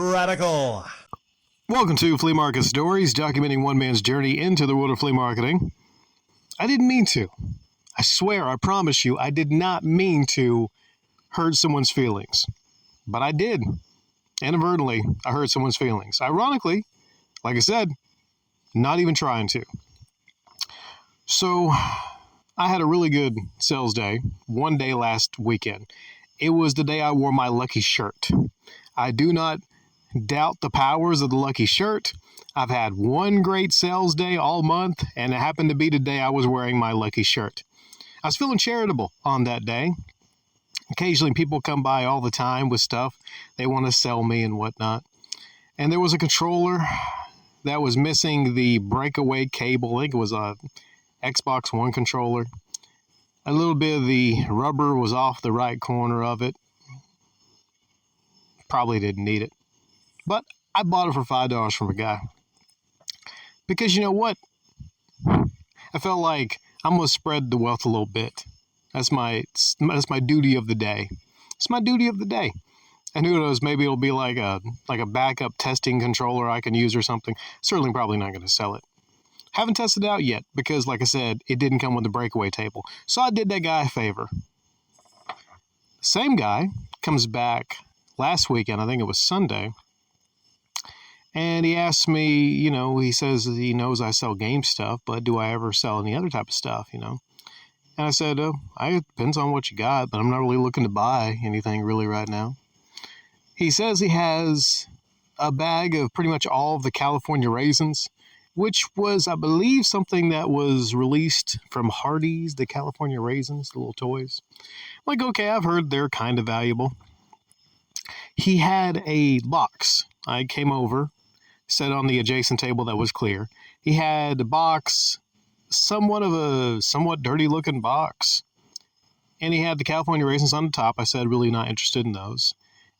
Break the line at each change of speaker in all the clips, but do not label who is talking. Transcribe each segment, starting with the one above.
Radical.
Welcome to Flea Market Stories, documenting one man's journey into the world of flea marketing. I didn't mean to. I swear, I promise you, I did not mean to hurt someone's feelings. But I did. Inadvertently, I hurt someone's feelings. Ironically, like I said, not even trying to. So, I had a really good sales day, one day last weekend. It was the day I wore my lucky shirt. I do not doubt the powers of the lucky shirt. I've had one great sales day all month, and it happened to be the day I was wearing my lucky shirt. I was feeling charitable on that day. Occasionally people come by all the time with stuff they want to sell me and whatnot. And there was a controller that was missing the breakaway cable. I think it was a Xbox One controller. A little bit of the rubber was off the right corner of it. Probably didn't need it. But I bought it for $5 from a guy. Because you know what? I felt like I'm going to spread the wealth a little bit. That's my duty of the day. It's my duty of the day. And who knows, maybe it'll be like a backup testing controller I can use or something. Certainly probably not going to sell it. Haven't tested it out yet because, like I said, it didn't come with the breakaway table. So I did that guy a favor. Same guy comes back last weekend, I think it was Sunday, and he asked me, he says he knows I sell game stuff, but do I ever sell any other type of stuff, And I said, it depends on what you got, but I'm not really looking to buy anything really right now. He says he has a bag of pretty much all of the California raisins, which was, I believe, something that was released from Hardee's, the California raisins, the little toys. I'm like, okay, I've heard they're kind of valuable. He had a box. I came over, sat on the adjacent table that was clear. He had a box, somewhat dirty looking box. And he had the California raisins on the top. I said, really not interested in those.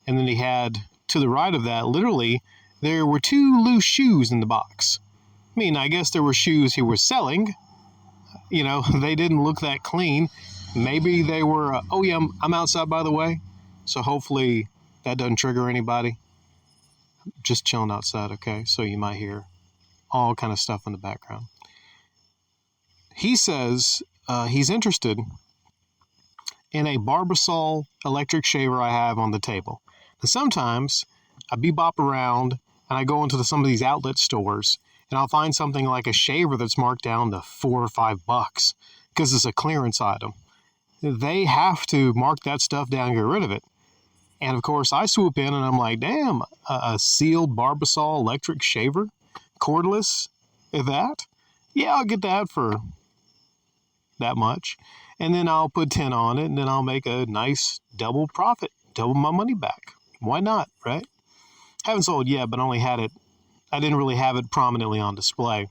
And then he had, to the right of that, literally, there were two loose shoes in the box. I mean, I guess there were shoes he was selling. They didn't look that clean. Maybe they were, I'm outside, by the way. So hopefully that doesn't trigger anybody. Just chilling outside, okay? So you might hear all kind of stuff in the background. He says he's interested in a Barbasol electric shaver I have on the table. And sometimes I bebop around and I go into some of these outlet stores and I'll find something like a shaver that's marked down to $4 or $5 because it's a clearance item. They have to mark that stuff down and get rid of it. And of course, I swoop in and I'm like, damn, a sealed Barbasol electric shaver, cordless, that? Yeah, I'll get that for that much. And then I'll put 10 on it and then I'll make a nice double profit, double my money back. Why not, right? Haven't sold yet, but only had it. I didn't really have it prominently on display.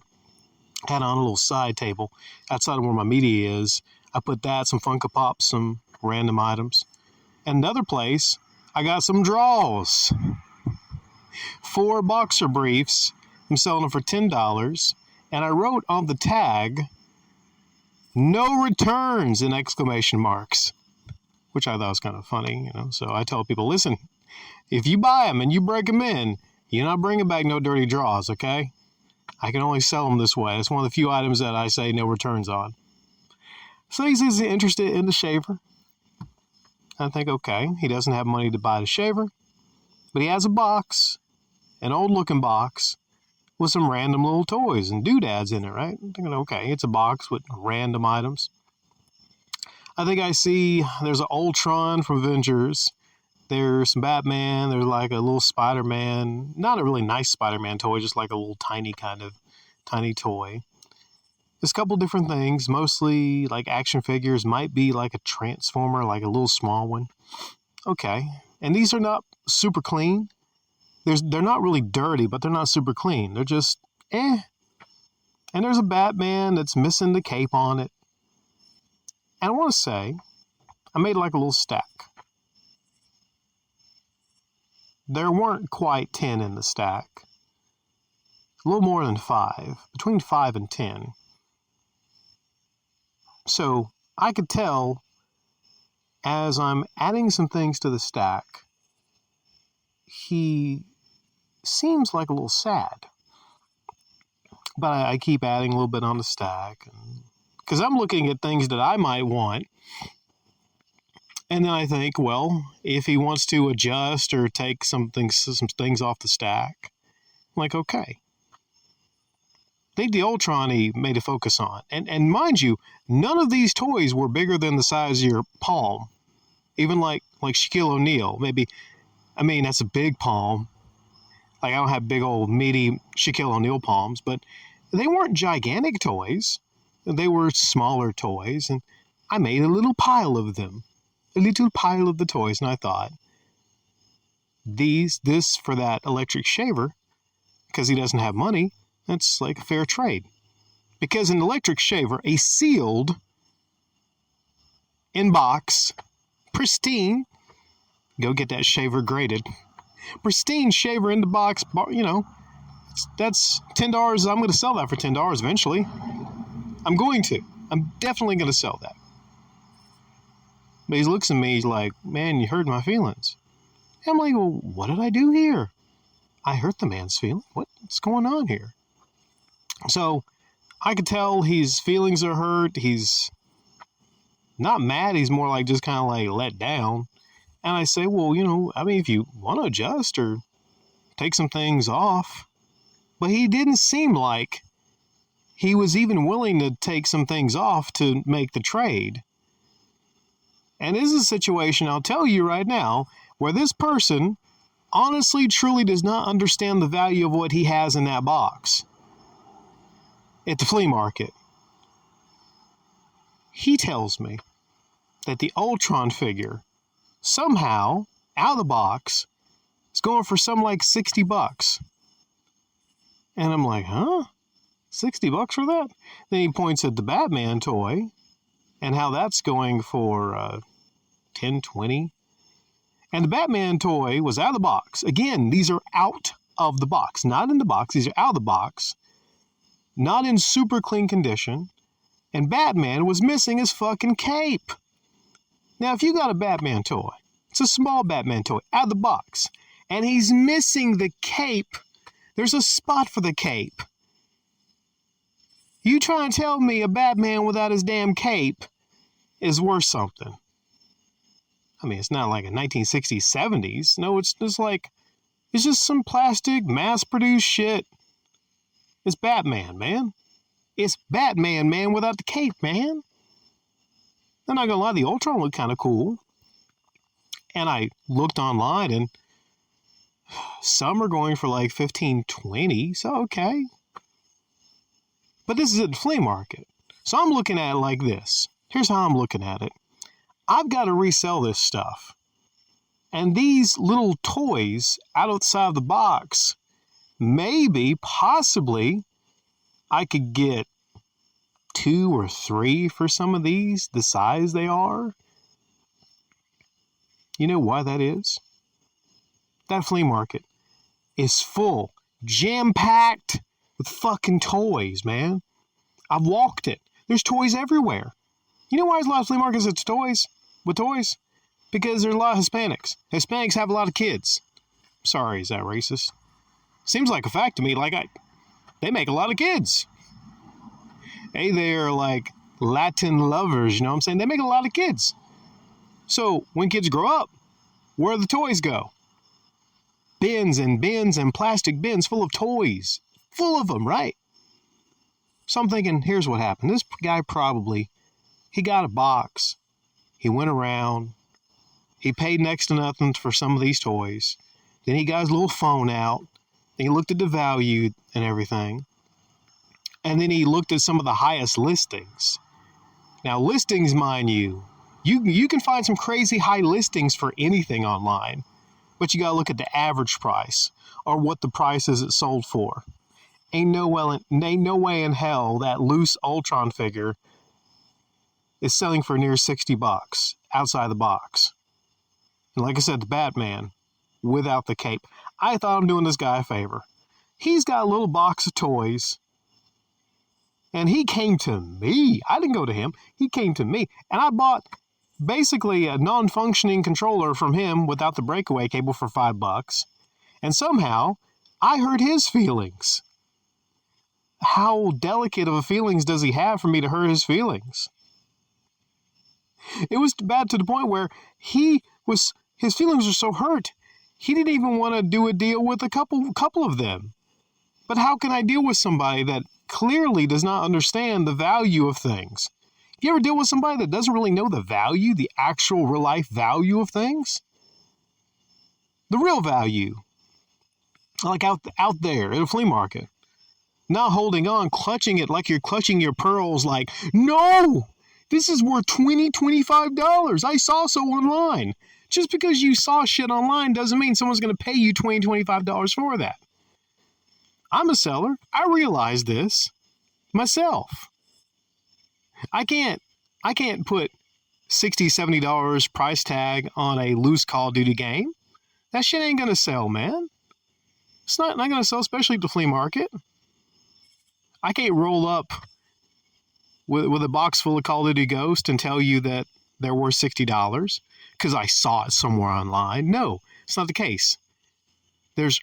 Had it on a little side table outside of where my media is. I put that, some Funko Pops, some random items. And another place, I got some draws. 4 boxer briefs. I'm selling them for $10. And I wrote on the tag, no returns in exclamation marks, which I thought was kind of funny, So I tell people, listen, if you buy them and you break them in, you're not bringing back no dirty draws, okay? I can only sell them this way. It's one of the few items that I say no returns on. So he's interested in the shaver. I think, okay, he doesn't have money to buy the shaver, but he has a box, an old-looking box, with some random little toys and doodads in it, right? I'm thinking, okay, it's a box with random items. I think I see there's an Ultron from Avengers. There's some Batman. There's like a little Spider-Man. Not a really nice Spider-Man toy, just like a little tiny toy. There's a couple different things, mostly like action figures. Might be like a Transformer, like a little small one. Okay. And these are not super clean. They're not really dirty, but they're not super clean. They're just, And there's a Batman that's missing the cape on it. And I want to say, I made like a little stack. There weren't quite 10 in the stack. A little more than 5. Between 5 and 10. So I could tell as I'm adding some things to the stack, he seems like a little sad. But I keep adding a little bit on the stack. Because I'm looking at things that I might want. And then I think, well, if he wants to adjust or take some things off the stack, I'm like, okay. I think the Ultron he made a focus on. And mind you, none of these toys were bigger than the size of your palm. Even like Shaquille O'Neal. That's a big palm. Like, I don't have big old meaty Shaquille O'Neal palms, but they weren't gigantic toys. They were smaller toys, and I made a little pile of them. A little pile of the toys, and I thought, this for that electric shaver, because he doesn't have money, that's like a fair trade. Because an electric shaver, a sealed, in box, pristine, go get that shaver graded, pristine shaver in the box, that's $10. I'm going to sell that for $10 eventually. I'm definitely going to sell that. But he looks at me, he's like, man, you hurt my feelings. And I'm like, well, what did I do here? I hurt the man's feelings. What's going on here? So I could tell his feelings are hurt. He's not mad. He's more like just kind of like let down. And I say, well, if you want to adjust or take some things off. But he didn't seem like he was even willing to take some things off to make the trade. And this is a situation, I'll tell you right now, where this person honestly, truly does not understand the value of what he has in that box at the flea market. He tells me that the Ultron figure, somehow, out of the box, is going for some like $60. And I'm like, huh? $60 for that? Then he points at the Batman toy and how that's going for $10, $20. And the Batman toy was out of the box. Again, these are out of the box. Not in the box. These are out of the box. Not in super clean condition. And Batman was missing his fucking cape. Now, if you got a Batman toy, it's a small Batman toy, out of the box, and he's missing the cape, there's a spot for the cape. You trying to tell me a Batman without his damn cape is worth something? It's not like a 1960s, 70s. No, it's just some plastic, mass-produced shit. It's Batman, man. It's Batman, man, without the cape, man. I'm not gonna lie, the Ultron looked kind of cool. And I looked online, and some are going for like $15, $20, so okay. But this is at the flea market. So I'm looking at it like this. Here's how I'm looking at it. I've got to resell this stuff. And these little toys outside of the box, maybe, possibly, I could get 2 or 3 for some of these, the size they are. You know why that is? That flea market is full, jam-packed with fucking toys, man. I've walked it. There's toys everywhere. You know why there's a lot of flea markets with toys? Because there's a lot of Hispanics. Hispanics have a lot of kids. Sorry, is that racist? Seems like a fact to me. They make a lot of kids. Hey, they're like Latin lovers, you know what I'm saying? They make a lot of kids. So when kids grow up, where do the toys go? Bins and bins and plastic bins full of toys. Full of them, right? So I'm thinking, here's what happened. This guy he got a box. He went around. He paid next to nothing for some of these toys. Then he got his little phone out. He looked at the value and everything. And then he looked at some of the highest listings. Now, listings, mind you, you can find some crazy high listings for anything online. But you got to look at the average price or what the price is it sold for. Ain't no way in hell that loose Ultron figure is selling for near $60 outside the box. And like I said, the Batman without the cape. I thought I'm doing this guy a favor. He's got a little box of toys. And he came to me. I didn't go to him. He came to me. And I bought basically a non-functioning controller from him without the breakaway cable for $5. And somehow I hurt his feelings. How delicate of a feelings does he have for me to hurt his feelings? It was bad to the point where his feelings were so hurt, he didn't even want to do a deal with a couple of them. But how can I deal with somebody that clearly does not understand the value of things? You ever deal with somebody that doesn't really know the value, the actual real life value of things? The real value. Like out there at a flea market. Not holding on, clutching it like you're clutching your pearls like, no, this is worth $20, $25. I saw so online. Just because you saw shit online doesn't mean someone's going to pay you $20, $25 for that. I'm a seller. I realize this myself. I can't put $60, $70 price tag on a loose Call of Duty game. That shit ain't going to sell, man. It's not going to sell, especially at the flea market. I can't roll up with a box full of Call of Duty Ghost and tell you that they're worth $60 because I saw it somewhere online. No, it's not the case. There's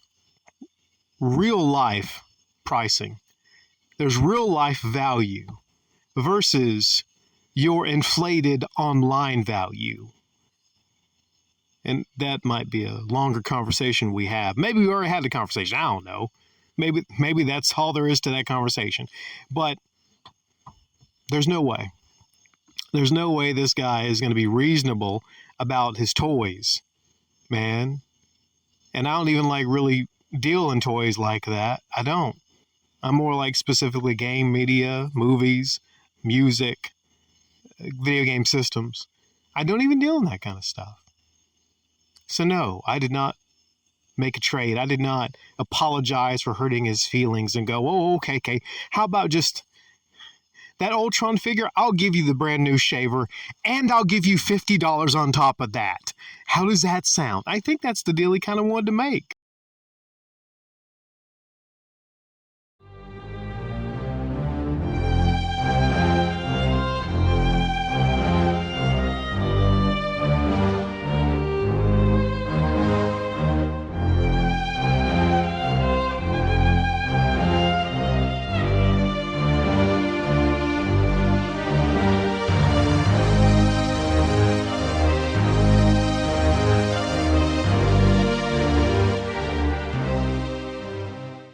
real life pricing. There's real life value versus your inflated online value. And that might be a longer conversation we have. Maybe we already had the conversation. I don't know. Maybe that's all there is to that conversation. But there's no way. There's no way this guy is going to be reasonable about his toys, man. And I don't even like really deal in toys like that. I don't. I'm more like specifically game media, movies, music, video game systems. I don't even deal in that kind of stuff. So no, I did not make a trade. I did not apologize for hurting his feelings and go, oh, okay. How about just that Ultron figure? I'll give you the brand new shaver and I'll give you $50 on top of that. How does that sound? I think that's the deal he kind of wanted to make.